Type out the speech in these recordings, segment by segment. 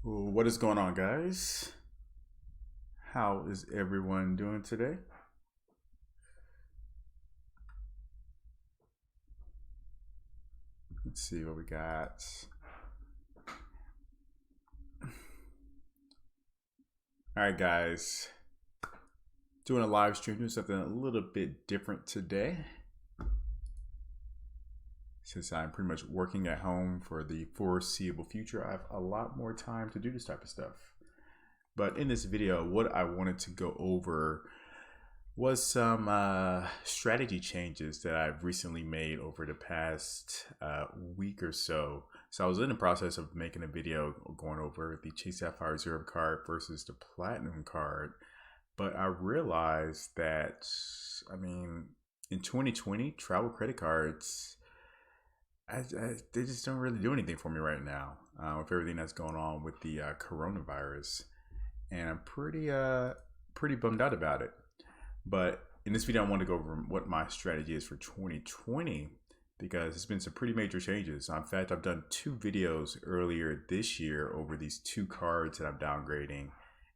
What is going on, guys? How is everyone doing today? Let's see what we got. All right, guys. Doing a live stream, doing something a little bit different today. Since I'm pretty much working at home for the foreseeable future, I have a lot more time to do this type of stuff. But in this video, what I wanted to go over was some strategy changes that I've recently made over the past week or so. So I was in the process of making a video going over the Chase Sapphire Reserve card versus the Platinum card. But I realized that, in 2020, travel credit cards, they just don't really do anything for me right now with everything that's going on with the coronavirus. And I'm pretty bummed out about it. But in this video, I want to go over what my strategy is for 2020 because it's been some pretty major changes. In fact, I've done 2 videos earlier this year over these 2 cards that I'm downgrading,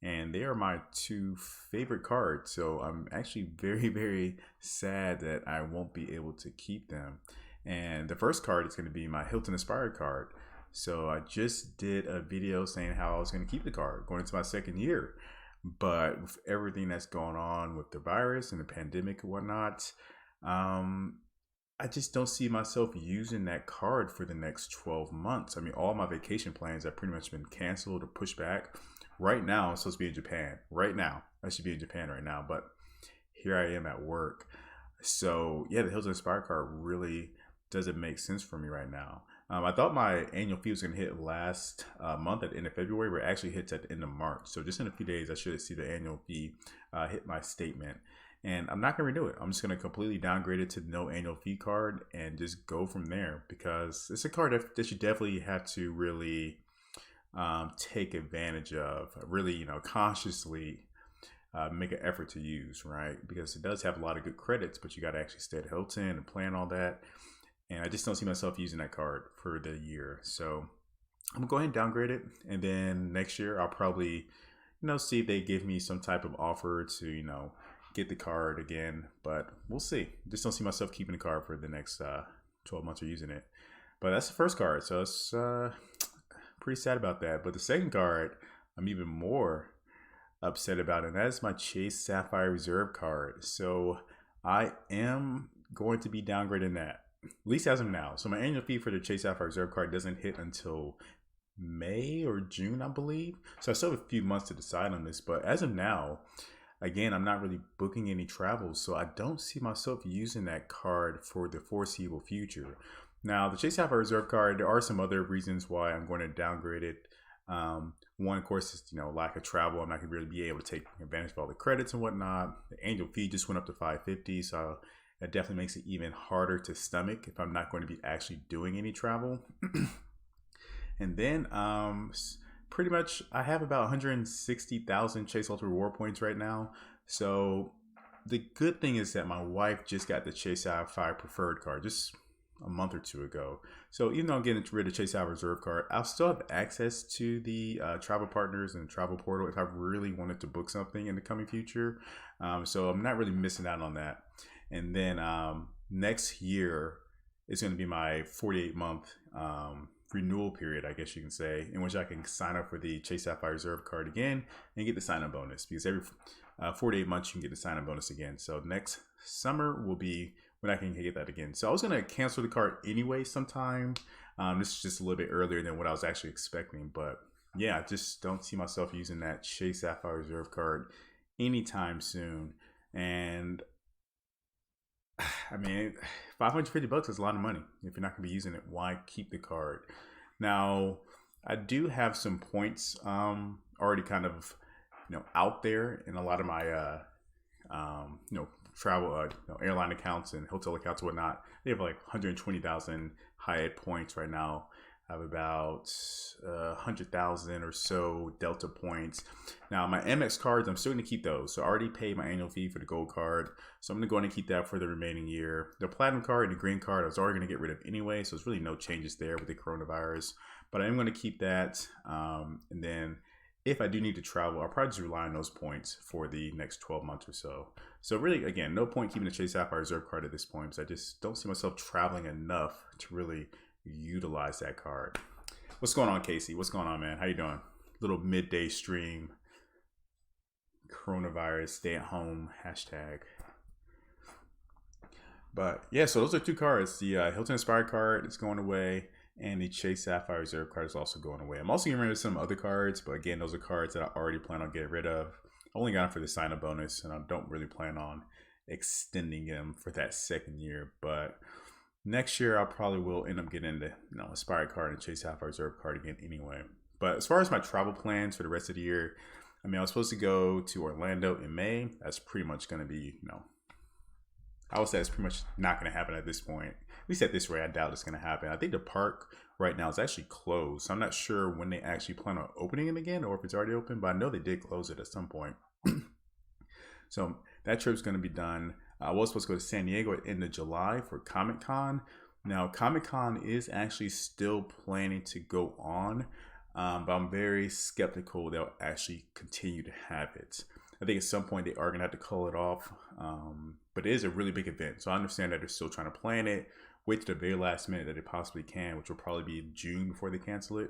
and they are my 2 favorite cards. So I'm actually very, very sad that I won't be able to keep them. And the first card is going to be my Hilton Aspire card. So I just did a video saying how I was going to keep the card going into my 2nd year. But with everything that's going on with the virus and the pandemic and whatnot, I just don't see myself using that card for the next 12 months. I mean, all my vacation plans have pretty much been canceled or pushed back. Right now, I'm supposed to be in Japan. Right now, I should be in Japan right now, but here I am at work. So yeah, the Hilton Aspire card really doesn't make sense for me right now. I thought my annual fee was going to hit last month at the end of February, but it actually hits at the end of March. So just in a few days, I should see the annual fee hit my statement. And I'm not going to renew it. I'm just going to completely downgrade it to no annual fee card and just go from there because it's a card that you definitely have to really take advantage of, really, consciously make an effort to use, right? Because it does have a lot of good credits, but you got to actually stay at Hilton and plan all that. And I just don't see myself using that card for the year. So I'm going to go ahead and downgrade it. And then next year, I'll probably, see if they give me some type of offer to, get the card again. But we'll see. Just don't see myself keeping the card for the next 12 months or using it. But that's the first card. So it's pretty sad about that. But the second card, I'm even more upset about it. And that is my Chase Sapphire Reserve card. So I am going to be downgrading that. At least as of now. So my annual fee for the Chase Sapphire Reserve card doesn't hit until May or June, I believe. So I still have a few months to decide on this. But as of now, again, I'm not really booking any travels. So I don't see myself using that card for the foreseeable future. Now, the Chase Sapphire Reserve card, there are some other reasons why I'm going to downgrade it. One, of course, is lack of travel. I'm not going to really be able to take advantage of all the credits and whatnot. The annual fee just went up to $550, so that definitely makes it even harder to stomach if I'm not going to be actually doing any travel. And then pretty much I have about 160,000 Chase Ultra Reward points right now. So the good thing is that my wife just got the Chase Sapphire Preferred card just a month or 2 ago. So even though I'm getting rid of Chase Sapphire Reserve card, I'll still have access to the travel partners and travel portal if I really wanted to book something in the coming future. So I'm not really missing out on that. And then next year is going to be my 48-month renewal period, I guess you can say, in which I can sign up for the Chase Sapphire Reserve card again and get the sign-up bonus. Because every 48 months you can get the sign-up bonus again. So next summer will be when I can get that again. So I was going to cancel the card anyway sometime. This is just a little bit earlier than what I was actually expecting. But yeah, I just don't see myself using that Chase Sapphire Reserve card anytime soon. And I mean, $550 is a lot of money. If you're not going to be using it, why keep the card? Now, I do have some points already kind of, out there in a lot of my, travel, airline accounts and hotel accounts and whatnot. They have like 120,000 high ed points right now. I have about 100,000 or so Delta points. Now my Amex cards, I'm still going to keep those. So I already paid my annual fee for the gold card. So I'm going to go ahead and keep that for the remaining year. The platinum card and the green card I was already going to get rid of anyway. So there's really no changes there with the coronavirus. But I am going to keep that. And then if I do need to travel, I'll probably just rely on those points for the next 12 months or so. So really, again, no point keeping the Chase Sapphire Reserve card at this point because I just don't see myself traveling enough to really utilize that card. What's going on, Casey? What's going on, man? How you doing? Little midday stream. Coronavirus, stay at home, hashtag. But yeah, so those are two cards. The Hilton Inspired card is going away, and the Chase Sapphire Reserve card is also going away. I'm also getting rid of some other cards, but again, those are cards that I already plan on getting rid of. I only got them for the sign-up bonus, and I don't really plan on extending them for that second year. But next year, I probably will end up getting the Inspired card and Chase Sapphire Reserve card again anyway. But as far as my travel plans for the rest of the year, I mean, I was supposed to go to Orlando in May. That's pretty much going to be, I would say it's pretty much not going to happen at this point. At least at this rate, I doubt it's going to happen. I think the park right now is actually closed. So I'm not sure when they actually plan on opening it again or if it's already open, but I know they did close it at some point. So that trip's going to be done. I was supposed to go to San Diego at the end of July for Comic-Con. Now, Comic-Con is actually still planning to go on, but I'm very skeptical they'll actually continue to have it. I think at some point they are going to have to call it off, but it is a really big event. So I understand that they're still trying to plan it, wait to the very last minute that they possibly can, which will probably be in June before they cancel it.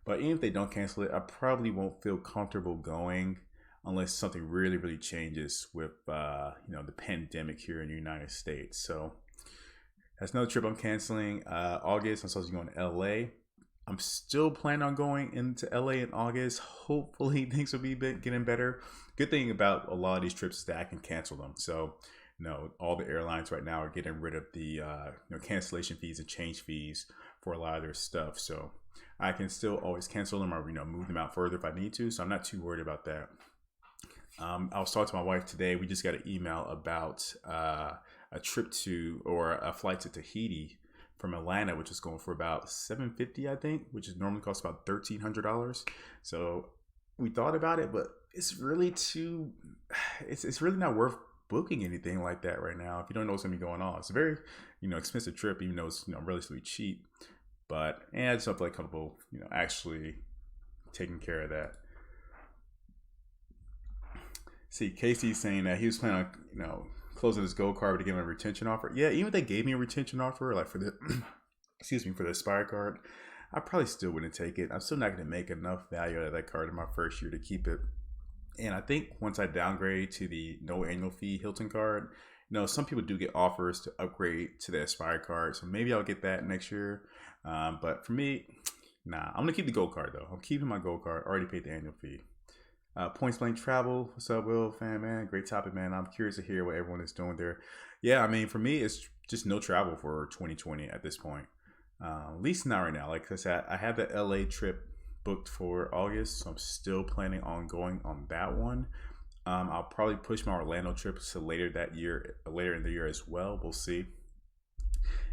But even if they don't cancel it, I probably won't feel comfortable going unless something really, really changes with, the pandemic here in the United States. So that's another trip I'm canceling. August, I'm supposed to be going to LA. I'm still planning on going into LA in August. Hopefully things will be getting better. Good thing about a lot of these trips is that I can cancel them. So, all the airlines right now are getting rid of the cancellation fees and change fees for a lot of their stuff. So I can still always cancel them or move them out further if I need to. So I'm not too worried about that. I was talking to my wife today. We just got an email about a trip or a flight to Tahiti from Atlanta, which is going for about $750, I think, which is normally costs about $1,300. So we thought about it, but it's really it's really not worth booking anything like that right now if you don't know what's gonna be going on. It's a very expensive trip, even though it's relatively cheap. But I just have to comfortable actually taking care of that. See, Casey's saying that he was planning on closing his gold card to give him a retention offer. Yeah, even if they gave me a retention offer, like for the for the Aspire card, I probably still wouldn't take it. I'm still not going to make enough value out of that card in my first year to keep it. And I think once I downgrade to the no annual fee Hilton card, some people do get offers to upgrade to the Aspire card. So maybe I'll get that next year. But for me, nah, I'm going to keep the gold card though. I'm keeping my gold card. I already paid the annual fee. Points Blank Travel. What's up, Will? Fan, man. Great topic, man. I'm curious to hear what everyone is doing there. Yeah, I mean, for me, it's just no travel for 2020 at this point. At least not right now. Like I said, I have the LA trip booked for August, so I'm still planning on going on that one. I'll probably push my Orlando trip to later in the year as well. We'll see.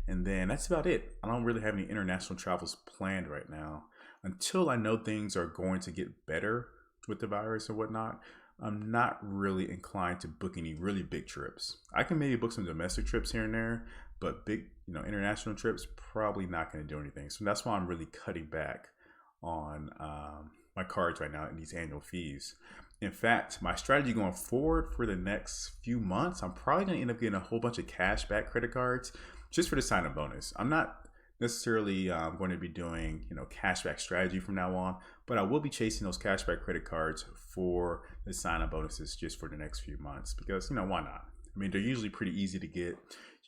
And then that's about it. I don't really have any international travels planned right now until I know things are going to get better with the virus and whatnot. I'm not really inclined to book any really big trips. I can maybe book some domestic trips here and there, but big, international trips, probably not going to do anything. So that's why I'm really cutting back on my cards right now and these annual fees. In fact, my strategy going forward for the next few months, I'm probably going to end up getting a whole bunch of cashback credit cards just for the sign-up bonus. I'm not necessarily going to be doing cashback strategy from now on, but I will be chasing those cashback credit cards for the sign-up bonuses just for the next few months because why not? I mean, they're usually pretty easy to get.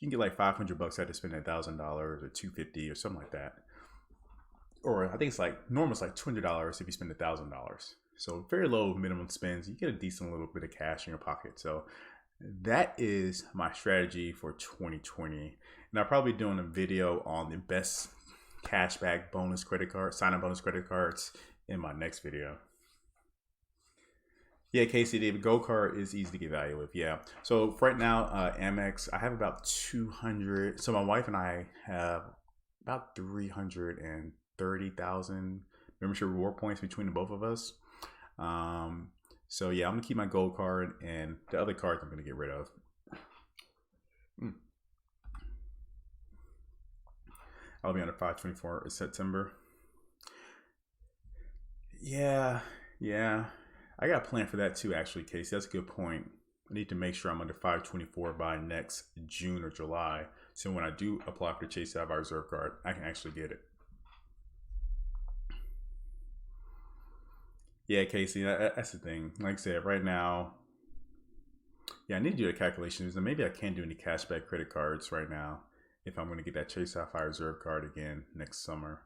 You can get like $500 out to spend $1,000 or $250 or something like that, or I think it's normal it's like $200 if you spend $1,000. So very low minimum spends. You get a decent little bit of cash in your pocket. So that is my strategy for 2020. And I'll probably be doing a video on the best cashback bonus credit card, sign-up bonus credit cards in my next video. Yeah, Casey, the gold card is easy to get value with. Yeah. So right now, Amex, I have about 200. So my wife and I have about 300 and 30,000 membership reward points between the both of us. So yeah, I'm gonna keep my gold card, and the other cards I'm gonna get rid of. I'll be on the 524 in September. Yeah. I got a plan for that too, actually, Casey. That's a good point. I need to make sure I'm under 524 by next June or July. So when I do apply for the Chase Sapphire Reserve card, I can actually get it. Yeah, Casey, that's the thing. Like I said, right now, yeah, I need to do the calculations. And maybe I can't do any cashback credit cards right now if I'm going to get that Chase Sapphire Reserve card again next summer.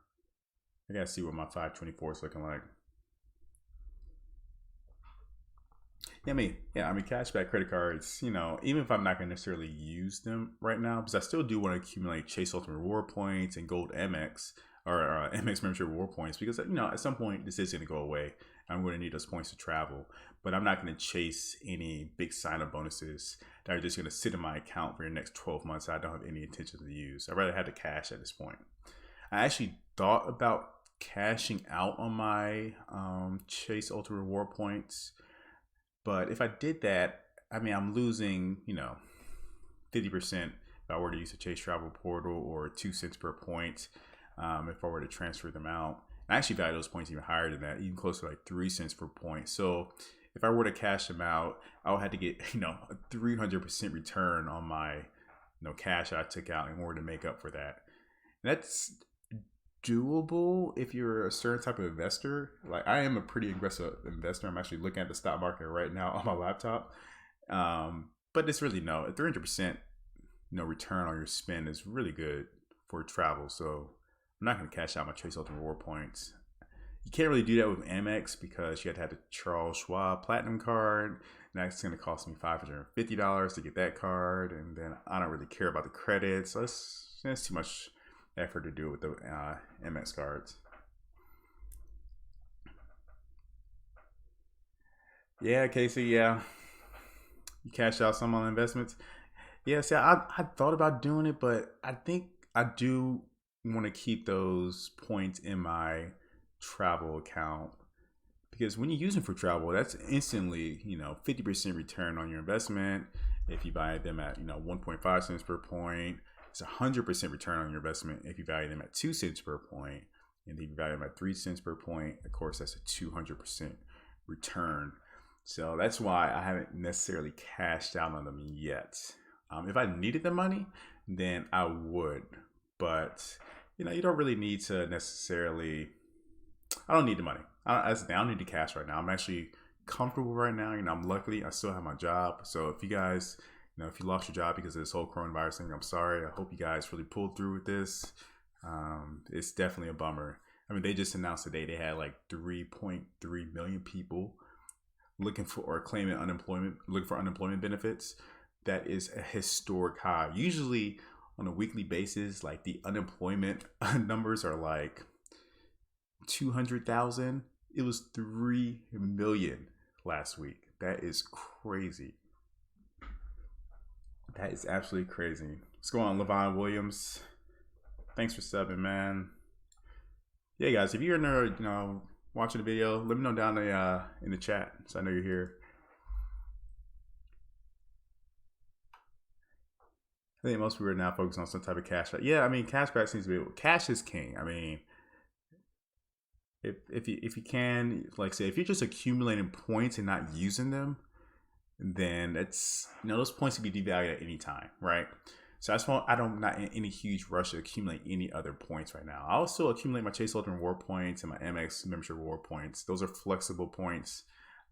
I got to see what my 524 is looking like. I mean, cashback credit cards, even if I'm not going to necessarily use them right now, because I still do want to accumulate Chase Ultimate Reward points and Gold MX or MX membership reward points, because, at some point this is going to go away. I'm going to need those points to travel, but I'm not going to chase any big sign-up bonuses that are just going to sit in my account for the next 12 months. I don't have any intention to use. I'd rather have the cash at this point. I actually thought about cashing out on my Chase Ultimate Reward points. But if I did that, I'm losing, 50% if I were to use a Chase Travel Portal, or 2 cents per point if I were to transfer them out. I actually value those points even higher than that, even closer to like 3 cents per point. So if I were to cash them out, I would have to get, a 300% return on my, cash that I took out in order to make up for that. And that's doable if you're a certain type of investor. Like, I am a pretty aggressive investor. I'm actually looking at the stock market right now on my laptop. But it's really a 300% return on your spend is really good for travel. So I'm not going to cash out my Chase Ultimate Reward points. You can't really do that with Amex because you have to have the Charles Schwab Platinum card. And that's going to cost me $550 to get that card. And then I don't really care about the credits. So that's too much effort to do with the MX cards. Yeah, Casey, yeah. You cash out some on investments. Yeah, see, I thought about doing it, but I think I do want to keep those points in my travel account, because when you use them for travel, that's instantly 50% return on your investment. If you buy them at 1.5 cents per point, it's 100% return on your investment if you value them at 2 cents per point. And if you value them at 3 cents per point, of course, that's a 200% return. So that's why I haven't necessarily cashed out on them yet. If I needed the money, then I would. But, you don't really need to necessarily. I don't need the money. I don't need the cash right now. I'm actually comfortable right now. I'm lucky. I still have my job. So if you guys, if you lost your job because of this whole coronavirus thing, I'm sorry. I hope you guys really pulled through with this. It's definitely a bummer. They just announced today they had like 3.3 million people looking for or claiming looking for unemployment benefits. That is a historic high. Usually on a weekly basis, like the unemployment numbers are like 200,000. It was 3 million last week. That is crazy. That is absolutely crazy. What's going on, Levon Williams? Thanks for subbing, man. Yeah, guys, if you're in there, watching the video, let me know down in the chat so I know you're here. I think most people are now focused on some type of cashback. Yeah, cashback seems to be cash is king. If you can, like, say, if you're just accumulating points and not using them, then it's those points can be devalued at any time, right? So that's why I'm not in any huge rush to accumulate any other points right now. I'll still accumulate my Chase Ultimate Reward points and my MX membership reward points. Those are flexible points.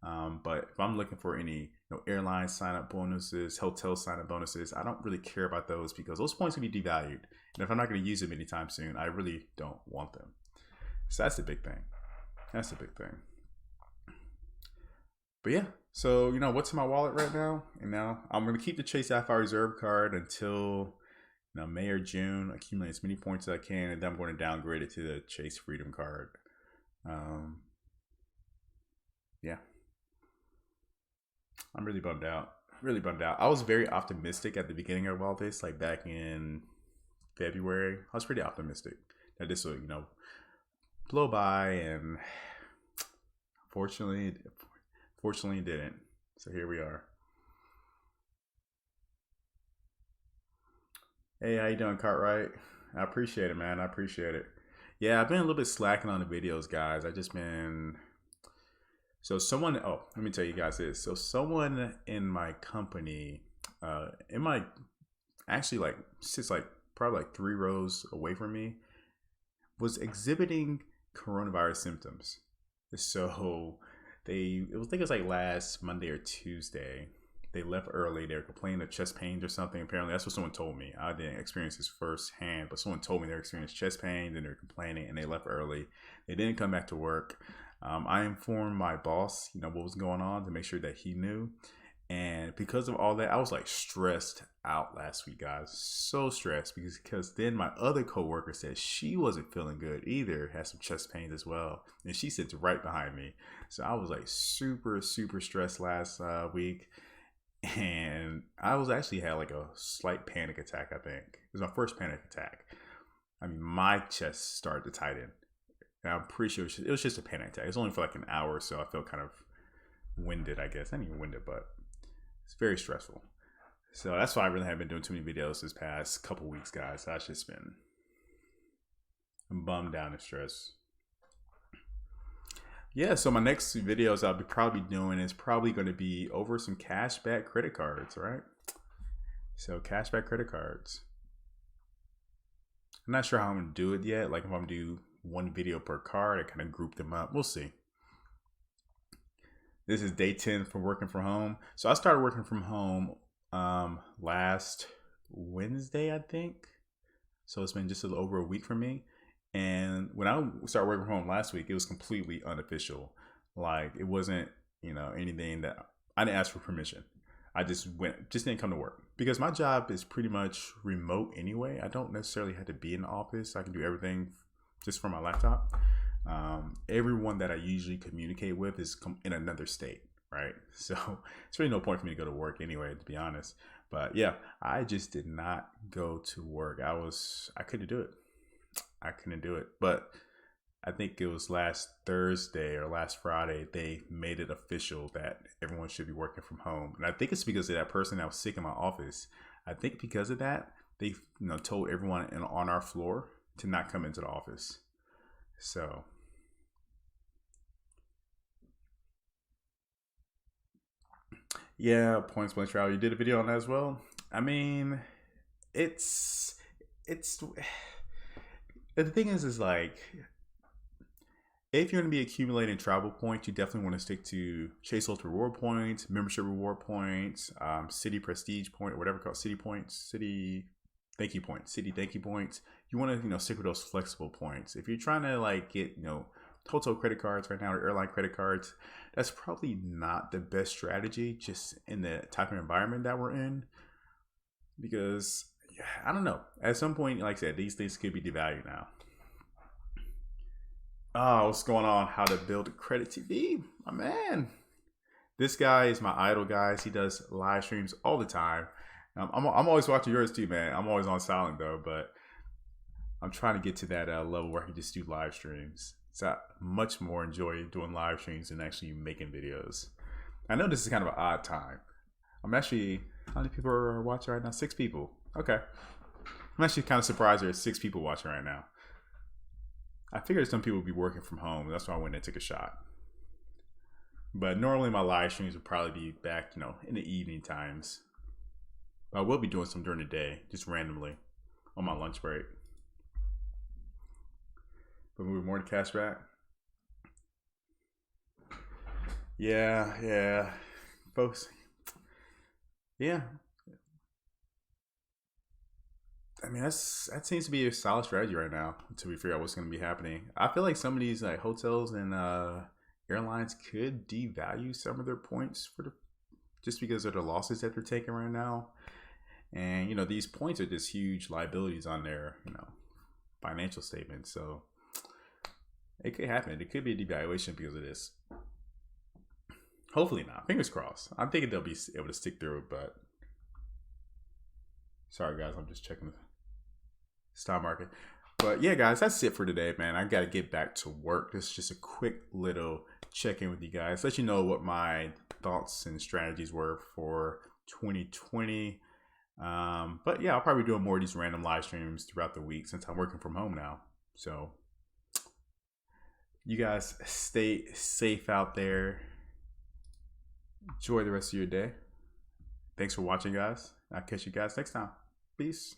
But if I'm looking for any airline sign-up bonuses, hotel sign-up bonuses, I don't really care about those because those points can be devalued. And if I'm not going to use them anytime soon, I really don't want them. So that's the big thing. That's the big thing. But yeah, so what's in my wallet right now? And now I'm going to keep the Chase Sapphire Reserve card until May or June. Accumulate as many points as I can, and then I'm going to downgrade it to the Chase Freedom card. Yeah. I'm really bummed out. Really bummed out. I was very optimistic at the beginning of all this, like back in February. I was pretty optimistic that this would, blow by, and fortunately it didn't. So here we are. Hey, how you doing, Cartwright? I appreciate it, man. I appreciate it. Yeah, I've been a little bit slacking on the videos, guys. I just been let me tell you guys this. So someone in my company, in my actually like sits like probably like 3 rows away from me, was exhibiting coronavirus symptoms. So I think it was like last Monday or Tuesday. They left early. They were complaining of chest pains or something. Apparently, that's what someone told me. I didn't experience this firsthand, but someone told me they experienced chest pains and they were complaining, and they left early. They didn't come back to work. I informed my boss, what was going on, to make sure that he knew. And because of all that, I was like stressed out last week, guys. So stressed because then my other coworker said she wasn't feeling good either, had some chest pains as well, and she sits right behind me. So I was like super stressed last week, and I was actually had like a slight panic attack. I think it was my first panic attack. I mean, my chest started to tighten, and I'm pretty sure it was just a panic attack. It was only for like an hour, so I felt kind of winded, I guess. Not even winded, but it's very stressful. So that's why I really haven't been doing too many videos this past couple weeks, guys. I've just been bummed down and stressed. Yeah, so my next videos I'll be probably doing is probably going to be over some cashback credit cards, right? So cashback credit cards. I'm not sure how I'm going to do it yet. Like if I'm going to do one video per card, I kind of group them up. We'll see. This is day 10 from working from home. So I started working from home last Wednesday, I think. So it's been just a little over a week for me. And when I started working from home last week, it was completely unofficial. Like it wasn't, anything that I didn't ask for permission. I just didn't come to work because my job is pretty much remote anyway. I don't necessarily have to be in the office. I can do everything just from my laptop. Everyone that I usually communicate with is in another state, right? So it's really no point for me to go to work anyway, to be honest. But yeah, I just did not go to work. I couldn't do it. But I think it was last Thursday or last Friday, they made it official that everyone should be working from home. And I think it's because of that person that was sick in my office. I think because of that, they told everyone on our floor to not come into the office. So yeah, points blank travel. You did a video on that as well. I mean, it's the thing is like, if you're going to be accumulating travel points, you definitely want to stick to Chase Ultra reward points, membership reward points, city prestige point, or whatever it's called, city points, city thank you points. You want to stick with those flexible points. If you're trying to like get hotel credit cards right now or airline credit cards, that's probably not the best strategy just in the type of environment that we're in, because I don't know, at some point, like I said, these things could be devalued now. Oh, what's going on? How to build a credit TV, my man. This guy is my idol, guys. He does live streams all the time. I'm always watching yours too, man. I'm always on silent though, but I'm trying to get to that level where I can just do live streams. So I much more enjoy doing live streams than actually making videos. I know this is kind of an odd time. I'm actually, how many people are watching right now? 6 people. Okay. I'm actually kind of surprised there's 6 people watching right now. I figured some people would be working from home. That's why I went and took a shot. But normally my live streams would probably be back, in the evening times. But I will be doing some during the day, just randomly, on my lunch break. But moving more to cashback. Yeah. Folks. Yeah. I mean, that seems to be a solid strategy right now until we figure out what's going to be happening. I feel like some of these like hotels and airlines could devalue some of their points just because of the losses that they're taking right now. And these points are just huge liabilities on their financial statements. So it could happen. It could be a devaluation because of this. Hopefully not. Fingers crossed. I'm thinking they'll be able to stick through it, but sorry guys, I'm just checking the stock market. But yeah, guys, that's it for today, man. I got to get back to work. This is just a quick little check-in with you guys. Let you know what my thoughts and strategies were for 2020. But yeah, I'll probably be doing more of these random live streams throughout the week since I'm working from home now. So you guys stay safe out there. Enjoy the rest of your day. Thanks for watching, guys. I'll catch you guys next time. Peace.